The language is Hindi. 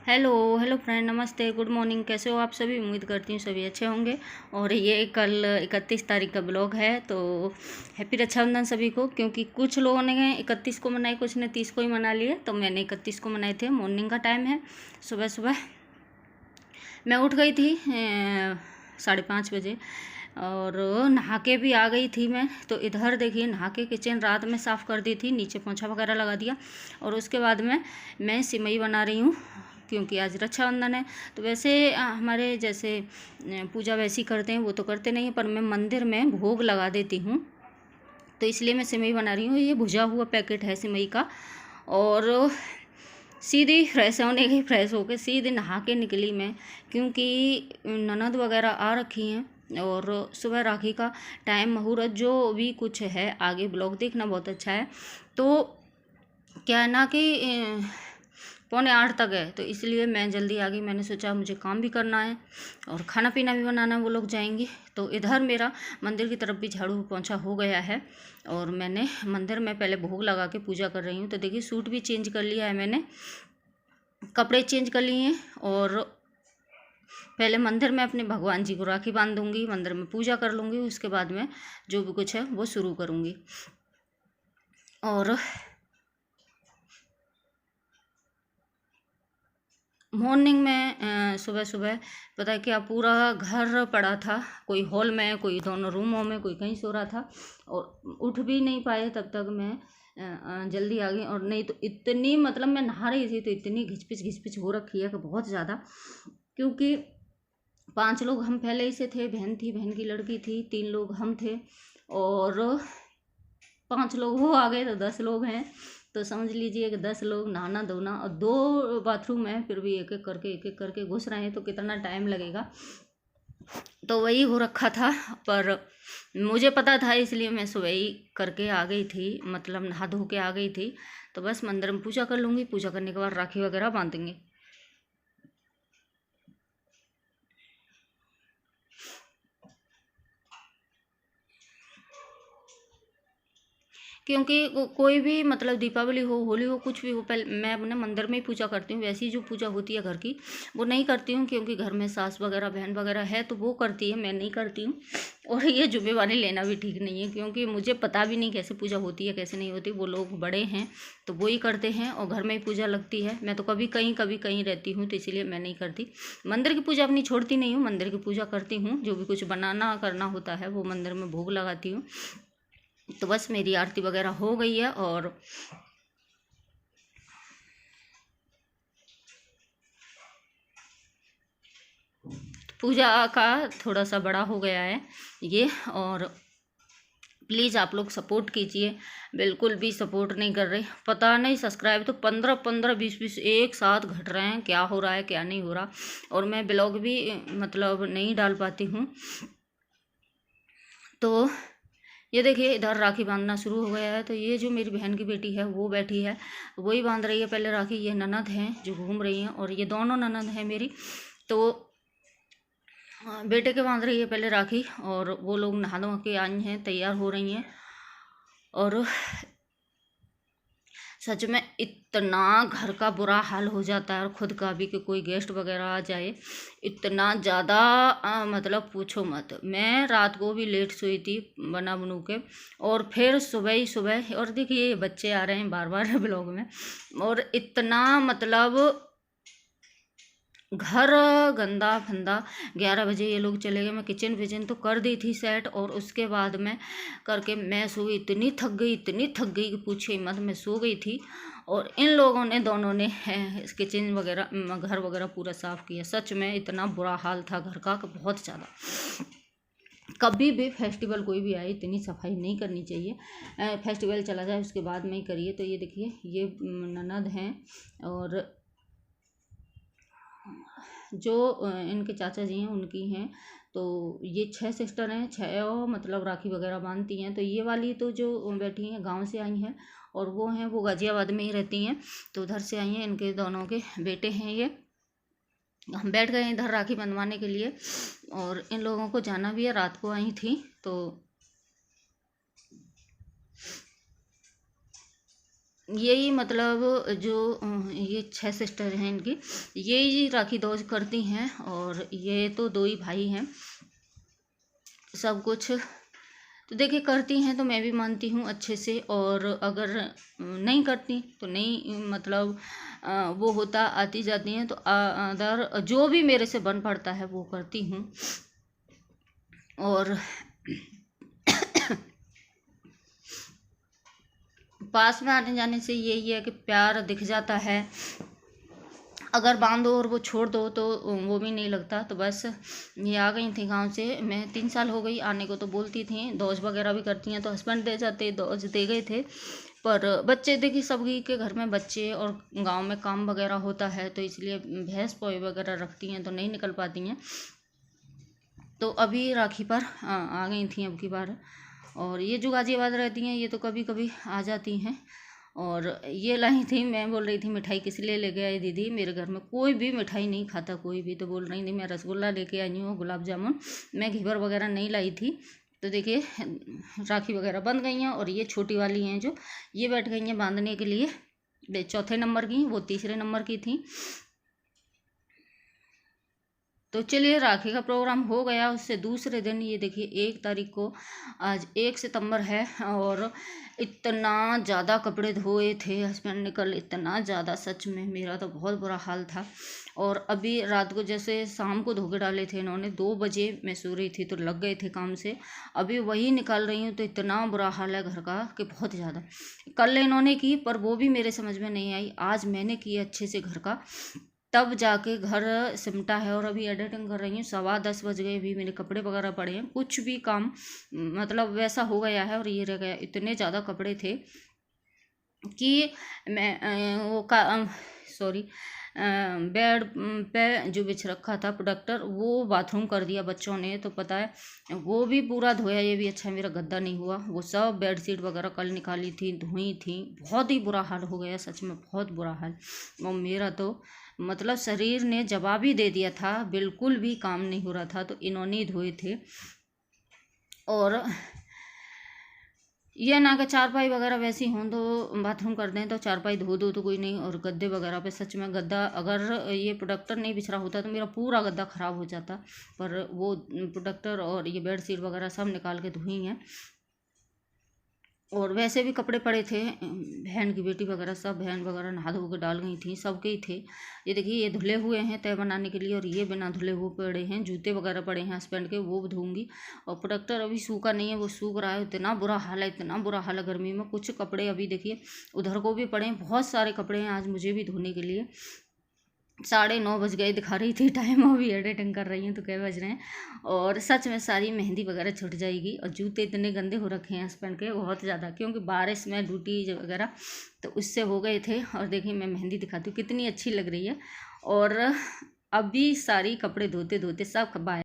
हेलो हेलो फ्रेंड, नमस्ते, गुड मॉर्निंग। कैसे हो आप सभी? उम्मीद करती हूँ सभी अच्छे होंगे। और ये कल 31 तारीख का ब्लॉग है, तो हैप्पी रक्षाबंधन सभी को। क्योंकि कुछ लोगों ने 31 को मनाई, कुछ ने 30 को ही मना लिए, तो मैंने 31 को मनाए थे। मॉर्निंग का टाइम है, सुबह सुबह मैं उठ गई थी 5:30 बजे, और नहा के भी आ गई थी मैं। तो इधर देखिए, नहा के किचन रात में साफ़ कर दी थी, नीचे पोंछा वगैरह लगा दिया। और उसके बाद में मैं सिमई बना रही हूँ, क्योंकि आज रक्षाबंधन है। तो वैसे हमारे जैसे पूजा वैसी करते हैं वो तो करते नहीं हैं, पर मैं मंदिर में भोग लगा देती हूँ, तो इसलिए मैं सिमई बना रही हूँ। ये भुजा हुआ पैकेट है सिमई का। और सीधी फ्रेश होने गई, फ्रेश होकर सीधे नहा के निकली मैं, क्योंकि ननद वगैरह आ रखी हैं। और सुबह राखी का टाइम, मुहूर्त जो भी कुछ है, आगे ब्लॉग देखना, बहुत अच्छा है। तो क्या है ना कि 7:45 तक है, तो इसलिए मैं जल्दी आ गई। मैंने सोचा मुझे काम भी करना है और खाना पीना भी बनाना है, वो लोग जाएंगे। तो इधर मेरा मंदिर की तरफ भी झाड़ू पोंछा हो गया है, और मैंने मंदिर में पहले भोग लगा के पूजा कर रही हूँ। तो देखिए, सूट भी चेंज कर लिया है मैंने, कपड़े चेंज कर लिए हैं। और पहले मंदिर में अपने भगवान जी को राखी बांध दूँगी, मंदिर में पूजा कर लूँगी, उसके बाद में जो भी कुछ है वो शुरू करूँगी। और मॉर्निंग में सुबह सुबह पता है क्या, पूरा घर पड़ा था, कोई हॉल में, कोई दोनों रूमों में, कोई कहीं सो रहा था, और उठ भी नहीं पाए। तब तक मैं जल्दी आ गई। और नहीं तो इतनी, मतलब मैं नहा रही थी तो इतनी घिचपिच हो रखी है कि बहुत ज़्यादा। क्योंकि 5 लोग हम पहले ही से थे, बहन थी, बहन की लड़की थी, 3 लोग हम थे, और 5 लोग वो आ गए, तो 10 लोग हैं। तो समझ लीजिए कि 10 लोग, नहाना धोना, और 2 बाथरूम है, फिर भी एक एक करके घुस रहे हैं, तो कितना टाइम लगेगा। तो वही हो रखा था, पर मुझे पता था, इसलिए मैं सुबह ही करके आ गई थी, मतलब नहा धो के आ गई थी। तो बस मंदिर में पूजा कर लूँगी, पूजा करने के बाद राखी वगैरह बांधेंगे। क्योंकि कोई भी, मतलब दीपावली हो, होली हो, कुछ भी हो, पहले मैं अपने मंदिर में ही पूजा करती हूँ। वैसी जो पूजा होती है घर की, वो नहीं करती हूँ, क्योंकि घर में सास वगैरह, बहन वगैरह है, तो वो करती है, मैं नहीं करती हूँ। और ये जुम्मेवारी लेना भी ठीक नहीं है, क्योंकि मुझे पता भी नहीं कैसे पूजा होती है, कैसे नहीं होती। वो लोग बड़े हैं तो वो ही करते हैं, और घर में ही पूजा लगती है। मैं तो कभी कहीं रहती हूँ, तो इसीलिए मैं नहीं करती। मंदिर की पूजा अपनी छोड़ती नहीं हूँ, मंदिर की पूजा करती हूँ। जो भी कुछ बनाना करना होता है वो मंदिर में भोग लगाती हूँ। तो बस मेरी आरती वगैरह हो गई है, और पूजा का थोड़ा सा बड़ा हो गया है ये। और प्लीज़ आप लोग सपोर्ट कीजिए, बिल्कुल भी सपोर्ट नहीं कर रहे। पता नहीं, सब्सक्राइब तो 15 20 एक साथ घट रहे हैं, क्या हो रहा है क्या नहीं हो रहा। और मैं ब्लॉग भी मतलब नहीं डाल पाती हूँ। तो ये देखिए, इधर राखी बांधना शुरू हो गया है। तो ये जो मेरी बहन की बेटी है वो बैठी है, वही बांध रही है पहले राखी। ये ननद हैं जो घूम रही हैं, और ये दोनों ननद हैं मेरी। तो बेटे के बांध रही है पहले राखी, और वो लोग नहा धो के आई हैं, तैयार हो रही हैं। और सच में इतना घर का बुरा हाल हो जाता है, और खुद का भी, कि कोई गेस्ट वगैरह आ जाए, इतना ज़्यादा मतलब पूछो मत। मैं रात को भी लेट सोई थी बना बनू के, और फिर सुबह ही सुबह। और देखिए, ये बच्चे आ रहे हैं बार बार ब्लॉग में, और इतना मतलब घर गंदा फंदा। 11 बजे ये लोग चले गए। मैं किचन विचन तो कर दी थी सेट, और उसके बाद में करके मैं सो गई। इतनी थक गई, इतनी थक गई कि पूछे मत, मैं सो गई थी। और इन लोगों ने, दोनों ने किचन वगैरह, घर वगैरह पूरा साफ़ किया। सच में इतना बुरा हाल था घर का कि बहुत ज़्यादा। कभी भी फेस्टिवल कोई भी आए, इतनी सफाई नहीं करनी चाहिए। फेस्टिवल चला जाए उसके बाद में ही करिए। तो ये देखिए, ये ननद हैं, और जो इनके चाचा जी हैं उनकी हैं। तो ये 6 सिस्टर हैं, 6 मतलब राखी वगैरह बांधती हैं। तो ये वाली तो जो बैठी हैं गांव से आई हैं, और वो हैं, वो गाज़ियाबाद में ही रहती हैं, तो उधर से आई हैं। इनके दोनों के बेटे हैं ये। हम बैठ गए इधर राखी बंधवाने के लिए, और इन लोगों को जाना भी है, रात को आई थी। तो यही मतलब जो ये 6 सिस्टर हैं इनकी, यही राखी दौज करती हैं। और ये तो 2 ही भाई हैं सब कुछ। तो देखिए करती हैं तो मैं भी मानती हूँ अच्छे से, और अगर नहीं करती तो नहीं, मतलब वो होता आती जाती हैं तो अदर जो भी मेरे से बन पड़ता है वो करती हूँ। और पास में आने जाने से यही है कि प्यार दिख जाता है, अगर बांधो और वो छोड़ दो तो वो भी नहीं लगता। तो बस ये आ गई थी गांव से, मैं 3 साल हो गई आने को। तो बोलती थी दौज वगैरह भी करती हैं, तो हस्बैंड दे जाते, दौज दे गए थे। पर बच्चे देखिए सभी के घर में बच्चे और गांव में काम वगैरह होता है, तो इसलिए भैंस पोए वगैरह रखती हैं तो नहीं निकल पाती हैं। तो अभी राखी पर आ गई थी अब की बार। और ये जो गाज़ियाबाद रहती हैं ये तो कभी कभी आ जाती हैं। और ये लाई थी, मैं बोल रही थी मिठाई किस लिए लेके आई दीदी, मेरे घर में कोई भी मिठाई नहीं खाता कोई भी। तो बोल रही थी मैं रसगुल्ला लेके आई हूँ, गुलाब जामुन, मैं घेवर वगैरह नहीं लाई थी। तो देखिए राखी वगैरह बंध गई हैं। और ये छोटी वाली हैं जो, ये बैठ गई हैं बांधने के लिए, चौथे नंबर की, वो तीसरे नंबर की थी। तो चलिए राखी का प्रोग्राम हो गया। उससे दूसरे दिन ये देखिए 1 तारीख को, आज 1 सितंबर है, और इतना ज़्यादा कपड़े धोए थे हस्बैंड ने कल, इतना ज़्यादा, सच में मेरा तो बहुत बुरा हाल था। और अभी रात को जैसे शाम को धो के डाले थे इन्होंने, 2 बजे मैं सो रही थी तो लग गए थे काम से, अभी वही निकाल रही हूँ। तो इतना बुरा हाल है घर का कि बहुत ज़्यादा। कल इन्होंने की पर वो भी मेरे समझ में नहीं आई, आज मैंने की अच्छे से घर का, तब जाके घर सिमटा है। और अभी एडिटिंग कर रही हूँ, 10:15 बज गए, अभी मेरे कपड़े वगैरह पड़े हैं, कुछ भी काम मतलब वैसा हो गया है। और ये रह गया, इतने ज़्यादा कपड़े थे कि मैं वो का सॉरी बेड पे जो बिछ रखा था प्रोडक्टर, वो बाथरूम कर दिया बच्चों ने, तो पता है वो भी पूरा धोया। ये भी अच्छा मेरा गद्दा नहीं हुआ, वो सब बेडशीट वगैरह कल निकाली थी, धोई थी। बहुत ही बुरा हाल हो गया सच में, बहुत बुरा हाल। और मेरा तो मतलब शरीर ने जवाब ही दे दिया था, बिल्कुल भी काम नहीं हो रहा था, तो इन्होंने ही धोए थे। और ये ना कि चारपाई वगैरह वैसी हों तो बाथरूम कर दें, तो चारपाई धो दो तो कोई नहीं। और गद्दे वगैरह पे सच में गद्दा, अगर ये प्रोडक्टर नहीं बिछ रहा होता तो मेरा पूरा गद्दा ख़राब हो जाता। पर वो प्रोडक्टर और ये बेडशीट वगैरह सब निकाल के धोई हैं। और वैसे भी कपड़े पड़े थे, बहन की बेटी वगैरह सब, बहन वगैरह नहा धो के डाल गई थी, सबके ही थे। ये देखिए ये धुले हुए हैं तय बनाने के लिए, और ये बिना धुले हुए पड़े हैं। जूते वगैरह पड़े हैं हस्बैंड के, वो धोऊंगी। और प्रोडक्टर अभी सूखा नहीं है, वो सूख रहा है। इतना बुरा हाल है, इतना बुरा हाल है गर्मी में। कुछ कपड़े अभी देखिए उधर को भी पड़े हैं, बहुत सारे कपड़े हैं आज मुझे भी धोने के लिए। 9:30 बज गए दिखा रही थी टाइम, अभी एडिटिंग कर रही हूँ तो क्या बज रहे हैं। और सच में सारी मेहंदी वगैरह छूट जाएगी। और जूते इतने गंदे हो रखे हैं हस्बैंड के बहुत ज़्यादा, क्योंकि बारिश में ड्यूटी वगैरह तो उससे हो गए थे। और देखिए मैं मेहंदी दिखाती हूँ कितनी अच्छी लग रही है। और अभी सारी कपड़े धोते धोते सब बाहर